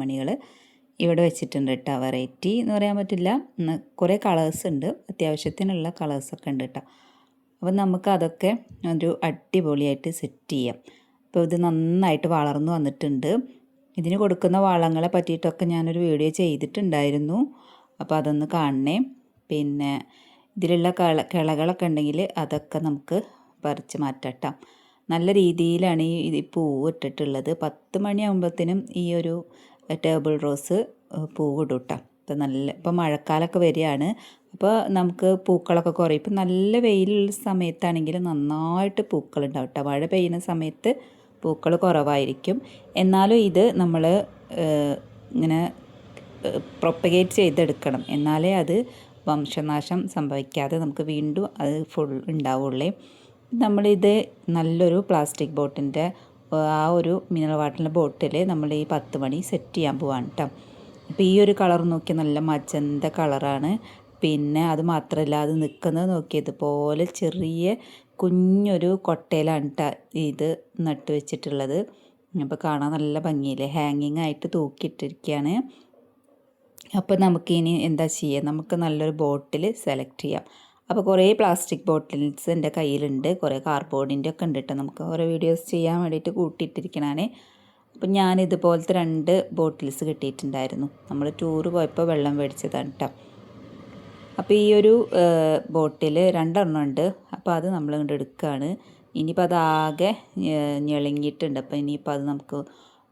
മണികൾ ഇവിടെ വെച്ചിട്ടുണ്ട് കേട്ടോ. വെറൈറ്റി എന്ന് പറയാൻ പറ്റില്ല, കുറേ കളേഴ്സ് ഉണ്ട്, അത്യാവശ്യത്തിനുള്ള കളേഴ്സൊക്കെ ഉണ്ട് കേട്ടോ. അപ്പം നമുക്ക് അതൊക്കെ ഒരു അടിപൊളിയായിട്ട് സെറ്റ് ചെയ്യാം. അപ്പോൾ ഇത് നന്നായിട്ട് വളർന്നു വന്നിട്ടുണ്ട്. ഇതിന് കൊടുക്കുന്ന വളങ്ങളെ പറ്റിയിട്ടൊക്കെ ഞാനൊരു വീഡിയോ ചെയ്തിട്ടുണ്ടായിരുന്നു, അപ്പോൾ അതൊന്ന് കാണണേ. പിന്നെ ഇതിലുള്ള കിളകളൊക്കെ ഉണ്ടെങ്കിൽ അതൊക്കെ നമുക്ക് പറിച്ച് മാറ്റാം. നല്ല രീതിയിലാണ് ഈ പൂവ് ഇട്ടിട്ടുള്ളത്. 10 മണിയാകുമ്പോഴത്തേനും ഈ ഒരു ടേബിൾ റോസ് പൂവിടും കേട്ടോ. ഇപ്പോൾ മഴക്കാലമൊക്കെ വരികയാണ്, അപ്പോൾ നമുക്ക് പൂക്കളൊക്കെ കുറയും. ഇപ്പം നല്ല വെയിലുള്ള സമയത്താണെങ്കിൽ നന്നായിട്ട് പൂക്കളുണ്ടാവും കേട്ടോ. മഴ പെയ്യുന്ന സമയത്ത് പൂക്കൾ കുറവായിരിക്കും. എന്നാലും ഇത് നമ്മൾ ഇങ്ങനെ പ്രൊപ്പഗേറ്റ് ചെയ്തെടുക്കണം, എന്നാലേ അത് വംശനാശം സംഭവിക്കാതെ നമുക്ക് വീണ്ടും അത് ഫുൾ ഉണ്ടാവുള്ളേ. നമ്മളിത് നല്ലൊരു പ്ലാസ്റ്റിക് ബോട്ടിൻ്റെ ആ ഒരു മിനറൽ വാട്ടറിൻ്റെ ബോട്ടിൽ നമ്മൾ ഈ 10 മണി സെറ്റ് ചെയ്യാൻ പോവാണ് കേട്ടോ. അപ്പോൾ ഈ ഒരു കളർ നോക്കി നല്ല മജന്ത കളറാണ്. പിന്നെ അത് മാത്രമല്ല, അത് നിൽക്കുന്നത് നോക്കിയതുപോലെ ചെറിയ കുഞ്ഞൊരു കൊട്ടയിലാണ് കേട്ടോ ഇത് നട്ട് വെച്ചിട്ടുള്ളത്. അപ്പോൾ കാണാൻ നല്ല ഭംഗിയില്ലേ, ഹാങ്ങിങ് ആയിട്ട് തൂക്കിയിട്ടിരിക്കുകയാണ്. അപ്പോൾ നമുക്കിനി എന്താ ചെയ്യുക, നമുക്ക് നല്ലൊരു ബോട്ടിൽ സെലക്ട് ചെയ്യാം. അപ്പോൾ കുറേ പ്ലാസ്റ്റിക് ബോട്ടിൽസ് എൻ്റെ കയ്യിലുണ്ട്, കുറേ കാർഡ്ബോർഡിൻ്റെ ഒക്കെ ഉണ്ട് കേട്ടോ. നമുക്ക് ഓരോ വീഡിയോസ് ചെയ്യാൻ വേണ്ടിയിട്ട് കൂട്ടിയിട്ടിരിക്കണേ. അപ്പം ഞാൻ ഇതുപോലത്തെ 2 ബോട്ടിൽസ് കിട്ടിയിട്ടുണ്ടായിരുന്നു. നമ്മൾ ടൂറ് പോയപ്പോൾ വെള്ളം മേടിച്ചതാണ് കേട്ടോ. അപ്പോൾ ഈ ഒരു ബോട്ടിൽ 2 എണ്ണം ഉണ്ട്. അപ്പോൾ അത് നമ്മൾ ഇങ്ങോട്ട് എടുക്കുകയാണ്. ഇനിയിപ്പോൾ അതാകെ ഞെളങ്ങിയിട്ടുണ്ട്. അപ്പോൾ ഇനിയിപ്പോൾ അത് നമുക്ക്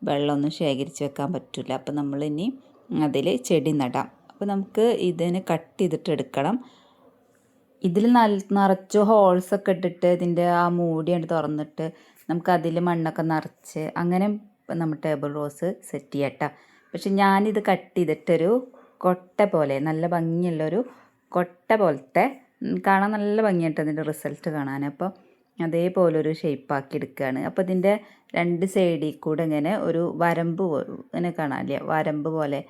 വെള്ളമൊന്നും ശേഖരിച്ച് വെക്കാൻ പറ്റില്ല. അപ്പോൾ നമ്മൾ ഇനി അതിൽ ചെടി നടാം. അപ്പോൾ നമുക്ക് ഇതിന് കട്ട് ചെയ്തിട്ട് എടുക്കണം. ഇതിൽ നിറച്ച് ഹോൾസൊക്കെ ഇട്ടിട്ട് ഇതിൻ്റെ ആ മൂടിയാണ് തുറന്നിട്ട് നമുക്കതിൽ മണ്ണൊക്കെ നിറച്ച് അങ്ങനെ നമ്മൾ ടേബിൾ റോസ് സെറ്റ് ചെയ്യട്ടോ. പക്ഷെ ഞാനിത് കട്ട് ചെയ്തിട്ടൊരു കൊട്ട പോലെ, നല്ല ഭംഗിയുള്ളൊരു കൊട്ട പോലത്തെ, കാണാൻ നല്ല ഭംഗിയായിട്ട് അതിൻ്റെ റിസൾട്ട് കാണാൻ. അപ്പോൾ അതേപോലൊരു ഷേപ്പാക്കി എടുക്കുകയാണ്. അപ്പോൾ ഇതിൻ്റെ 2 സൈഡിൽ കൂടെ ഇങ്ങനെ ഒരു വരമ്പ് ഇങ്ങനെ കാണാനില്ല, വരമ്പ് പോലെ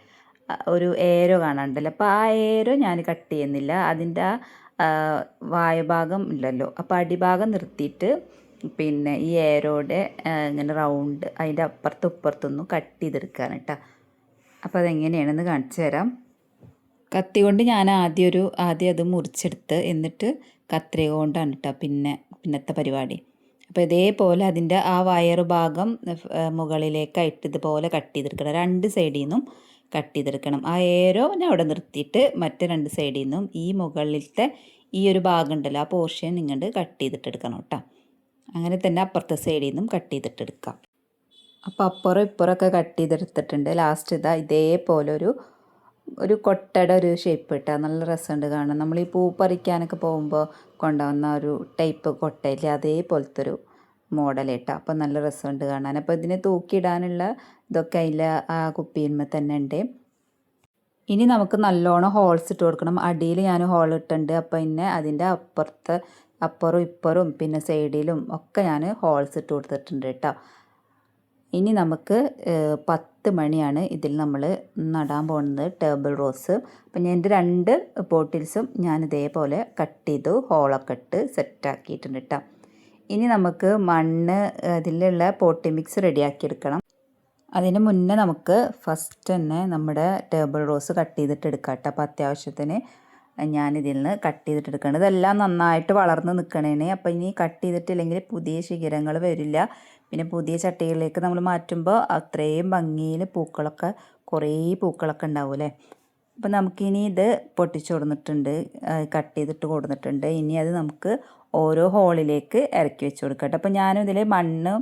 ഒരു ഏരോ കാണാനുണ്ടല്ലോ. അപ്പോൾ ആ ഏരോ ഞാൻ കട്ട് ചെയ്യുന്നില്ല, അതിൻ്റെ ആ വായഭാഗം ഇല്ലല്ലോ, അപ്പോൾ അടിഭാഗം നിർത്തിയിട്ട് പിന്നെ ഈ ഏരോടെ ഇങ്ങനെ റൗണ്ട് അതിൻ്റെ അപ്പുറത്തും ഇപ്പുറത്തൊന്നും കട്ട് ചെയ്തെടുക്കുകയാണ് കേട്ടോ. അപ്പോൾ അതെങ്ങനെയാണെന്ന് കാണിച്ചു തരാം. കത്തി കൊണ്ട് ഞാൻ ആദ്യം അത് മുറിച്ചെടുത്ത് എന്നിട്ട് കത്രിക കൊണ്ടാണ് കേട്ടോ പിന്നത്തെ പരിപാടി. അപ്പോൾ ഇതേപോലെ അതിൻ്റെ ആ വയറ് ഭാഗം മുകളിലേക്കായിട്ട് ഇതുപോലെ കട്ട് ചെയ്തെടുക്കണം. 2 സൈഡിൽ നിന്നും കട്ട് ചെയ്തെടുക്കണം. ആ ഏരോ അവിടെ നിർത്തിയിട്ട് മറ്റേ 2 സൈഡിൽ നിന്നും ഈ മുകളിലത്തെ ഈ ഒരു ഭാഗം ഉണ്ടല്ലോ, ആ പോർഷൻ ഇങ്ങോട്ട് കട്ട് ചെയ്തിട്ടെടുക്കണം കേട്ടോ. അങ്ങനെ തന്നെ അപ്പുറത്തെ സൈഡിൽ നിന്നും കട്ട് ചെയ്തിട്ടെടുക്കാം. അപ്പോൾ അപ്പുറം ഇപ്പുറമൊക്കെ കട്ട് ചെയ്തെടുത്തിട്ടുണ്ട്. ലാസ്റ്റ് ഇതേപോലെ ഒരു കൊട്ടയുടെ ഒരു ഷേപ്പ് ഇട്ടാൽ നല്ല രസമുണ്ട് കാണാൻ. നമ്മൾ ഈ പൂ പറിക്കാനൊക്കെ പോകുമ്പോൾ കൊണ്ടുവന്ന ഒരു ടൈപ്പ് കൊട്ടയില്ലേ, അതേപോലത്തെ ഒരു മോഡൽ ഇട്ടാൽ അപ്പോൾ നല്ല രസമുണ്ട് കാണാൻ. അപ്പോൾ ഇതിന് തൂക്കിയിടാനുള്ള ഇതൊക്കെ അതിൽ ആ കുപ്പിയിന്മേൽ തന്നെ ഉണ്ട്. ഇനി നമുക്ക് നല്ലോണം ഹോൾസ് ഇട്ട് കൊടുക്കണം. അടിയിൽ ഞാൻ ഹോൾ ഇട്ടുണ്ട്. അപ്പോൾ പിന്നെ അതിൻ്റെ അപ്പുറവും ഇപ്പുറവും പിന്നെ സൈഡിലും ഒക്കെ ഞാൻ ഹോൾസ് ഇട്ട് കൊടുത്തിട്ടുണ്ട് കേട്ടോ. ഇനി നമുക്ക് 10 മണിയാണ് ഇതിൽ നമ്മൾ നടാൻ പോകുന്നത്, ടേബിൾ റോസ്. അപ്പം ഞാൻ എൻ്റെ 2 ബോട്ടിൽസും ഞാൻ ഇതേപോലെ കട്ട് ചെയ്തു ഹോളൊക്കെ ഇട്ട് സെറ്റാക്കിയിട്ടുണ്ട് കേട്ടോ. ഇനി നമുക്ക് മണ്ണ് അതിലുള്ള പോട്ടി മിക്സ് റെഡിയാക്കിയെടുക്കണം. അതിന് മുന്നേ നമുക്ക് ഫസ്റ്റ് തന്നെ നമ്മുടെ ടേബിൾ റോസ് കട്ട് ചെയ്തിട്ട് എടുക്കാം കേട്ടോ. അപ്പോൾ അത്യാവശ്യത്തിന് ഞാനിതിൽ നിന്ന് കട്ട് ചെയ്തിട്ടെടുക്കണം. ഇതെല്ലാം നന്നായിട്ട് വളർന്ന് നിൽക്കണേനെ. അപ്പോൾ ഇനി കട്ട് ചെയ്തിട്ടില്ലെങ്കിൽ പുതിയ ശിഖരങ്ങൾ വരില്ല. പിന്നെ പുതിയ ചട്ടികളിലേക്ക് നമ്മൾ മാറ്റുമ്പോൾ അത്രയും ഭംഗിയിൽ കുറേ പൂക്കളൊക്കെ ഉണ്ടാവും അല്ലേ. അപ്പോൾ നമുക്കിനി ഇത് പൊട്ടിച്ചു കൊടുത്തിട്ടുണ്ട്, കട്ട് ചെയ്തിട്ട് കൊടുത്തിട്ടുണ്ട്. ഇനി അത് നമുക്ക് ഓരോ ഹോളിലേക്ക് ഇറക്കി വെച്ച് കൊടുക്കട്ടെ. അപ്പോൾ ഞാനും ഇതിൽ മണ്ണ്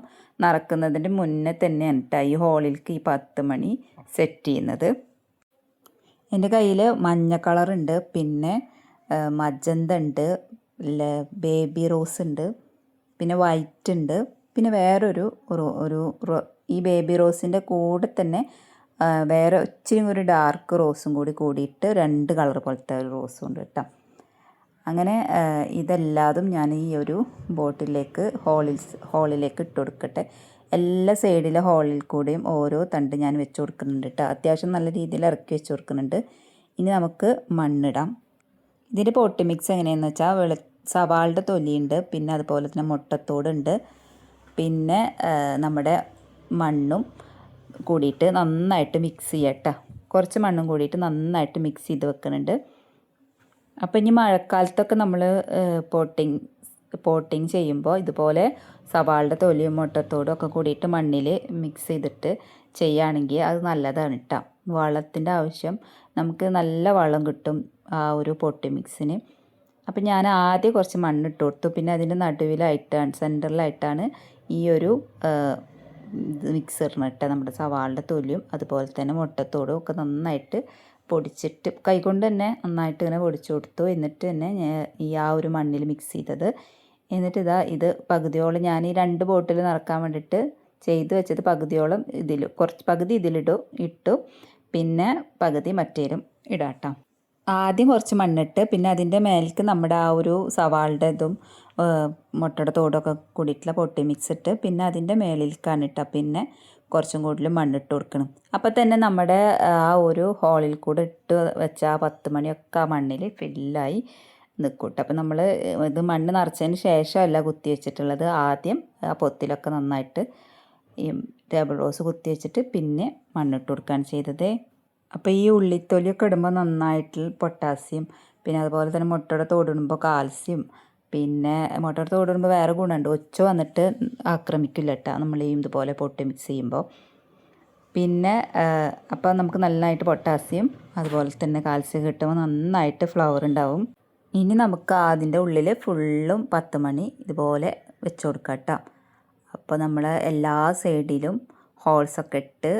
നിറക്കുന്നതിൻ്റെ മുന്നേ തന്നെയാണ് കേട്ടോ ഈ ഹോളിലേക്ക് ഈ 10 മണി സെറ്റ് ചെയ്യുന്നത്. എൻ്റെ കയ്യിൽ മഞ്ഞ കളറുണ്ട്, പിന്നെ മജന്ത ഉണ്ട്, ബേബി റോസ് ഉണ്ട്, പിന്നെ വൈറ്റ് ഉണ്ട്, പിന്നെ വേറൊരു ഈ ബേബി റോസിൻ്റെ കൂടെ തന്നെ വേറെ ഇച്ചിരി ഒരു ഡാർക്ക് റോസും കൂടിയിട്ട് 2 കളർ പോലത്തെ ഒരു റോസും ഉണ്ട് കേട്ടോ. അങ്ങനെ ഇതെല്ലാതും ഞാൻ ഈ ഒരു ബോട്ടിലേക്ക് ഹോളിലേക്ക് ഇട്ട് കൊടുക്കട്ടെ. എല്ലാ സൈഡിലെ ഹോളിൽ കൂടെയും ഓരോ തണ്ട് ഞാൻ വെച്ച് കൊടുക്കുന്നുണ്ട് കേട്ടോ. അത്യാവശ്യം നല്ല രീതിയിൽ ഇറക്കി വെച്ച് കൊടുക്കുന്നുണ്ട്. ഇനി നമുക്ക് മണ്ണിടാം. ഇതിൻ്റെ പോട്ടി മിക്സ് എങ്ങനെയാണെന്ന് വെച്ചാൽ സവാളുടെ തൊലിയുണ്ട്, പിന്നെ അതുപോലെ തന്നെ മുട്ടത്തോടുണ്ട്, പിന്നെ നമ്മുടെ മണ്ണും കൂടിയിട്ട് നന്നായിട്ട് മിക്സ് ചെയ്യട്ടോ. കുറച്ച് മണ്ണും കൂടിയിട്ട് നന്നായിട്ട് മിക്സ് ചെയ്ത് വെക്കുന്നുണ്ട്. അപ്പോൾ ഇനി മഴക്കാലത്തൊക്കെ നമ്മൾ പോട്ടിങ് ചെയ്യുമ്പോൾ ഇതുപോലെ സവാളയുടെ തൊലിയും മുട്ടത്തോടും ഒക്കെ കൂടിയിട്ട് മണ്ണിൽ മിക്സ് ചെയ്തിട്ട് ചെയ്യുകയാണെങ്കിൽ അത് നല്ലതാണ് കേട്ടോ. വളത്തിൻ്റെ ആവശ്യം നമുക്ക് നല്ല വളം കിട്ടും ആ ഒരു പൊട്ടി മിക്സിന്. അപ്പം ഞാൻ ആദ്യം കുറച്ച് മണ്ണിട്ട് കൊടുത്തു. പിന്നെ അതിൻ്റെ നടുവിലായിട്ടാണ് സെൻറ്ററിലായിട്ടാണ് ഈ ഒരു മിക്സ് ഇടണം കേട്ടോ. നമ്മുടെ സവാളയുടെ തൊലിയും അതുപോലെ തന്നെ മുട്ടത്തോടും ഒക്കെ നന്നായിട്ട് പൊടിച്ചിട്ട് കൈകൊണ്ട് തന്നെ നന്നായിട്ട് ഇങ്ങനെ പൊടിച്ചു കൊടുത്തു. എന്നിട്ട് തന്നെ ഈ ആ ഒരു മണ്ണിൽ മിക്സ് ചെയ്തത്. എന്നിട്ട് ഇത് പകുതിയോളം ഞാൻ ഈ 2 ബോട്ടിൽ നിറക്കാൻ വേണ്ടിയിട്ട് ചെയ്ത് വെച്ചത് പകുതിയോളം പകുതി ഇട്ടു. പിന്നെ പകുതി മറ്റേലും ഇടാട്ടോ. ആദ്യം കുറച്ച് മണ്ണിട്ട് പിന്നെ അതിൻ്റെ മേലേക്ക് നമ്മുടെ ആ ഒരു സവാളുടെ ഇതും മുട്ടയുടെ തോടൊക്കെ കൂടിയിട്ടുള്ള പൊട്ടി മിക്സ് ഇട്ട് പിന്നെ അതിൻ്റെ മേലിലേക്കാണ് ഇട്ടാൽ പിന്നെ കുറച്ചും കൂടുതൽ മണ്ണിട്ട് കൊടുക്കണം. അപ്പോൾ തന്നെ നമ്മുടെ ആ ഒരു ഹോളിൽ കൂടെ ഇട്ട് വെച്ച ആ 10 മണിയൊക്കെ ആ മണ്ണിൽ ഫില്ലായി നിൽക്കൂട്ടെ. അപ്പോൾ നമ്മൾ ഇത് മണ്ണ് നിറച്ചതിന് ശേഷമല്ല കുത്തി വെച്ചിട്ടുള്ളത്. ആദ്യം ആ പൊത്തിലൊക്കെ നന്നായിട്ട് ഈ ടേബിൾ റോസ് കുത്തി വെച്ചിട്ട് പിന്നെ മണ്ണിട്ട് കൊടുക്കുകയാണ് ചെയ്തത്. അപ്പോൾ ഈ ഉള്ളിത്തൊലിയൊക്കെ ഇടുമ്പോൾ നന്നായിട്ട് പൊട്ടാസ്യം, പിന്നെ അതുപോലെ തന്നെ മുട്ടയുടെ തോടിടുമ്പോൾ കാൽസ്യം, പിന്നെ മുട്ടയുടെ തോടിടുമ്പോൾ വേറെ ഗുണമുണ്ട്, ഒച്ച വന്നിട്ട് ആക്രമിക്കില്ല കേട്ടോ നമ്മൾ ഈ ഇതുപോലെ പൊട്ടി മിക്സ് ചെയ്യുമ്പോൾ. പിന്നെ അപ്പോൾ നമുക്ക് നന്നായിട്ട് പൊട്ടാസ്യം അതുപോലെ തന്നെ കാൽസ്യം കിട്ടുമ്പോൾ നന്നായിട്ട് ഫ്ലവർ ഉണ്ടാവും. ഇനി നമുക്ക് അതിൻ്റെ ഉള്ളിൽ ഫുള്ളും 10 മണി ഇതുപോലെ വെച്ച് കൊടുക്കാം കേട്ടോ. അപ്പോൾ നമ്മൾ എല്ലാ സൈഡിലും ഹോൾസൊക്കെ ഇട്ട്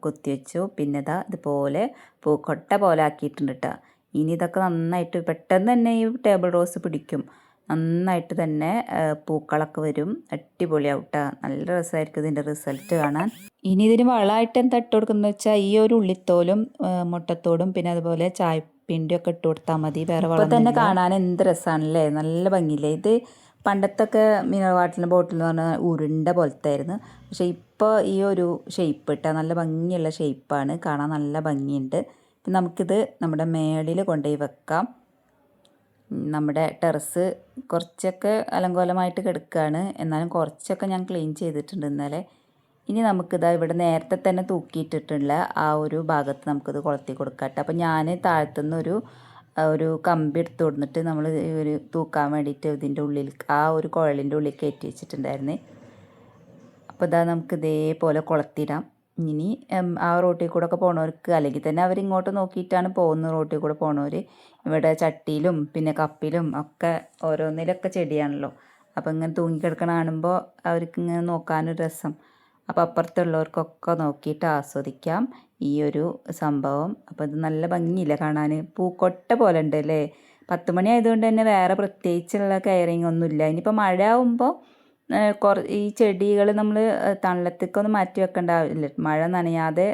കുത്തിവെച്ചു. പിന്നെ ഇതുപോലെ പൂക്കൊട്ട പോലെ ആക്കിയിട്ടുണ്ട് കേട്ടോ. ഇനി ഇതൊക്കെ നന്നായിട്ട് പെട്ടെന്ന് തന്നെ ഈ ടേബിൾ റോസ് പിടിക്കും, നന്നായിട്ട് തന്നെ പൂക്കളൊക്കെ വരും, അടിപൊളിയാവും കേട്ടോ. നല്ല രസമായിരിക്കും ഇതിൻ്റെ റിസൾട്ട് കാണാൻ. ഇനി ഇതിന് വളമായിട്ട് എന്താ ഇട്ട് കൊടുക്കുന്നത് വെച്ചാൽ ഈ ഒരു ഉള്ളിത്തോലും മുട്ടത്തോടും പിന്നെ അതുപോലെ ചായപ്പിണ്ടിയൊക്കെ ഇട്ട് കൊടുത്താൽ മതി. വേറെ വളം തന്നെ കാണാൻ എന്ത് രസമാണല്ലേ, നല്ല ഭംഗിയില്ലേ. ഇത് പണ്ടത്തൊക്കെ മിനറൽ വാട്ടറിൻ്റെ ബോട്ടിൽ എന്ന് പറഞ്ഞാൽ ഉരുണ്ട പോലത്തെ ആയിരുന്നു. പക്ഷേ ഇപ്പോൾ ഈ ഒരു ഷേപ്പ് ഇട്ടാൽ നല്ല ഭംഗിയുള്ള ഷേപ്പാണ്, കാണാൻ നല്ല ഭംഗിയുണ്ട്. പിന്നെ നമുക്കിത് നമ്മുടെ മേളിൽ കൊണ്ടുപോയി വെക്കാം. നമ്മുടെ ടെറസ് കുറച്ചൊക്കെ അലങ്കോലമായിട്ട് കിടക്കുകയാണ്, എന്നാലും കുറച്ചൊക്കെ ഞാൻ ക്ലീൻ ചെയ്തിട്ടുണ്ട് ഇന്നലെ. ഇനി ഇവിടെ നേരത്തെ തന്നെ തൂക്കിയിട്ടിട്ടുള്ള ആ ഒരു ഭാഗത്ത് നമുക്കിത് കൊളുത്തി കൊടുക്കാം കേട്ടോ. അപ്പോൾ ഞാൻ താഴത്തുനിന്ന് ഒരു കമ്പി എടുത്ത് കൊടുത്തിട്ട് നമ്മൾ ഒരു തൂക്കാൻ വേണ്ടിയിട്ട് ഇതിൻ്റെ ഉള്ളിൽ ആ ഒരു കുഴലിൻ്റെ ഉള്ളിൽ കയറ്റി വെച്ചിട്ടുണ്ടായിരുന്നു. അപ്പോൾ നമുക്ക് ഇതേപോലെ കൊളുത്തിടാം. ഇനി ആ റോട്ടിൽ കൂടെ ഒക്കെ പോണവർക്ക്, അല്ലെങ്കിൽ തന്നെ അവരിങ്ങോട്ട് നോക്കിയിട്ടാണ് പോകുന്നത്, റോട്ടിൽ കൂടെ പോണവർ ഇവിടെ ചട്ടിയിലും പിന്നെ കപ്പിലും ഒക്കെ ഓരോന്നിലൊക്കെ ചെടിയാണല്ലോ. അപ്പോൾ ഇങ്ങനെ തൂങ്ങിക്കിടക്കണ കാണുമ്പോൾ അവർക്ക് ഇങ്ങനെ നോക്കാനൊരു രസം. അപ്പോൾ അപ്പുറത്തുള്ളവർക്കൊക്കെ നോക്കിയിട്ട് ആസ്വദിക്കാം ഈ ഒരു സംഭവം. അപ്പോൾ ഇത് നല്ല ഭംഗിയില്ല കാണാൻ, പൂക്കൊട്ട പോലെ ഉണ്ട് അല്ലേ. 10 മണി ആയതുകൊണ്ട് തന്നെ വേറെ പ്രത്യേകിച്ചുള്ള കെയറിങ് ഒന്നുമില്ല. ഇനിയിപ്പോൾ മഴ ആകുമ്പോൾ ഈ ചെടികൾ നമ്മൾ തണലത്തേക്കൊന്നും മാറ്റി വെക്കേണ്ട ആവശ്യമില്ല, മഴ നനയാതെ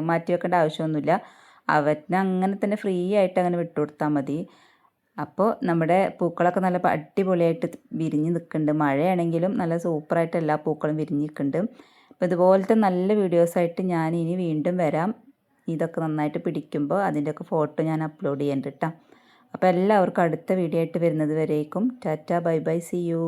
മാറ്റി വെക്കേണ്ട ആവശ്യമൊന്നുമില്ല. അവറ്റിനെ അങ്ങനെ തന്നെ ഫ്രീ ആയിട്ട് അങ്ങനെ വിട്ടു കൊടുത്താൽ മതി. അപ്പോൾ നമ്മുടെ പൂക്കളൊക്കെ നല്ല അടിപൊളിയായിട്ട് വിരിഞ്ഞ് നിൽക്കുന്നുണ്ട്. മഴയാണെങ്കിലും നല്ല സൂപ്പറായിട്ട് എല്ലാ പൂക്കളും വിരിഞ്ഞ് നിൽക്കുന്നുണ്ട്. അപ്പോൾ ഇതുപോലത്തെ നല്ല വീഡിയോസായിട്ട് ഞാൻ ഇനി വീണ്ടും വരാം. ഇതൊക്കെ നന്നായിട്ട് പിടിക്കുമ്പോൾ അതിൻ്റെയൊക്കെ ഫോട്ടോ ഞാൻ അപ്ലോഡ് ചെയ്യുന്നുണ്ട് കേട്ടോ. അപ്പോൾ എല്ലാവർക്കും അടുത്ത വീഡിയോ ആയിട്ട് വരുന്നത് വരേക്കും tata bye bye, see U.